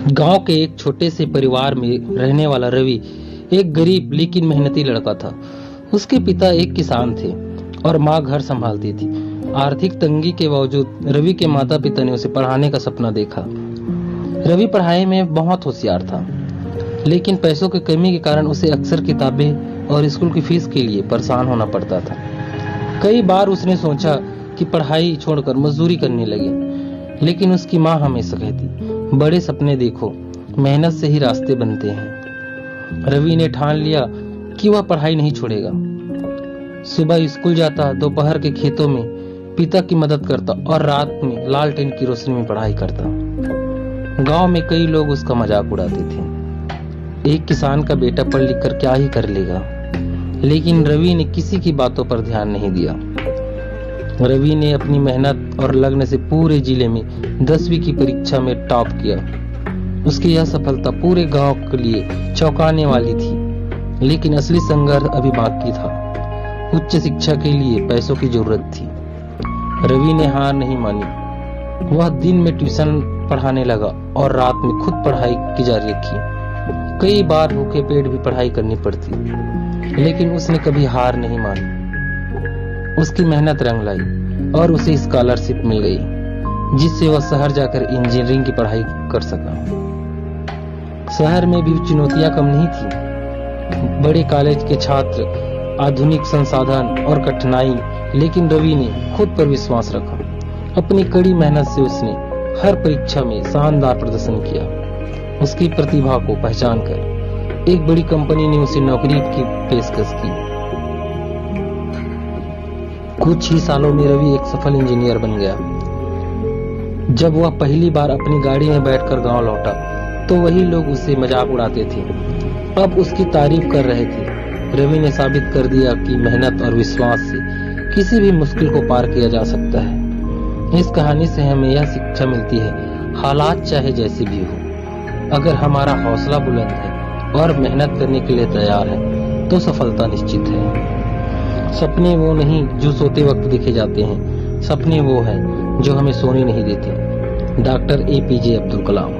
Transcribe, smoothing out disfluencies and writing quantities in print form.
गांव के एक छोटे से परिवार में रहने वाला रवि एक गरीब लेकिन मेहनती लड़का था। उसके पिता एक किसान थे और माँ घर संभालती थी। आर्थिक तंगी के बावजूद रवि के माता पिता ने उसे पढ़ाने का सपना देखा। रवि पढ़ाई में बहुत होशियार था, लेकिन पैसों की कमी के कारण उसे अक्सर किताबें और स्कूल की फीस के लिए परेशान होना पड़ता था। कई बार उसने सोचा कि पढ़ाई छोड़कर मजदूरी करने लगे, लेकिन उसकी माँ हमेशा कहती, बड़े सपने देखो, मेहनत से ही रास्ते बनते हैं। रवि ने ठान लिया कि वह पढ़ाई नहीं छोड़ेगा। सुबह स्कूल जाता, दोपहर के खेतों में पिता की मदद करता और रात में लालटेन की रोशनी में पढ़ाई करता। गांव में कई लोग उसका मजाक उड़ाते थे। एक किसान का बेटा पढ़ लिख कर क्या ही कर लेगा, लेकिन रवि ने किसी की बातों पर ध्यान नहीं दिया। रवि ने अपनी मेहनत और लगन से पूरे जिले में 10वीं की परीक्षा में टॉप किया। उसकी यह सफलता पूरे गांव के लिए चौंकाने वाली थी, लेकिन असली संघर्ष अभी बाकी था। उच्च शिक्षा के लिए पैसों की जरूरत थी। रवि ने हार नहीं मानी। वह दिन में ट्यूशन पढ़ाने लगा और रात में खुद पढ़ाई की जारी रखी। कई बार भूखे पेट भी पढ़ाई करनी पड़ती, लेकिन उसने कभी हार नहीं मानी। उसकी मेहनत रंग लाई और उसे स्कॉलरशिप मिल गई, जिससे वह शहर जाकर इंजीनियरिंग की पढ़ाई कर सका। शहर में भी चुनौतियां कम नहीं थी। बड़े कॉलेज के छात्र, आधुनिक संसाधन और कठिनाई, लेकिन रवि ने खुद पर विश्वास रखा। अपनी कड़ी मेहनत से उसने हर परीक्षा में शानदार प्रदर्शन किया। उसकी प्रतिभा को पहचान कर एक बड़ी कंपनी ने उसे नौकरी की पेशकश की। कुछ ही सालों में रवि एक सफल इंजीनियर बन गया। जब वह पहली बार अपनी गाड़ी में बैठकर गांव लौटा, तो वही लोग उसे मजाक उड़ाते थे, अब उसकी तारीफ कर रहे थे। रवि ने साबित कर दिया कि मेहनत और विश्वास से किसी भी मुश्किल को पार किया जा सकता है। इस कहानी से हमें यह शिक्षा मिलती है, हालात चाहे जैसे भी हो, अगर हमारा हौसला बुलंद है और मेहनत करने के लिए तैयार है, तो सफलता निश्चित है। सपने वो नहीं जो सोते वक्त देखे जाते हैं, सपने वो हैं जो हमें सोने नहीं देते। Doctor APJ Abdul Kalam.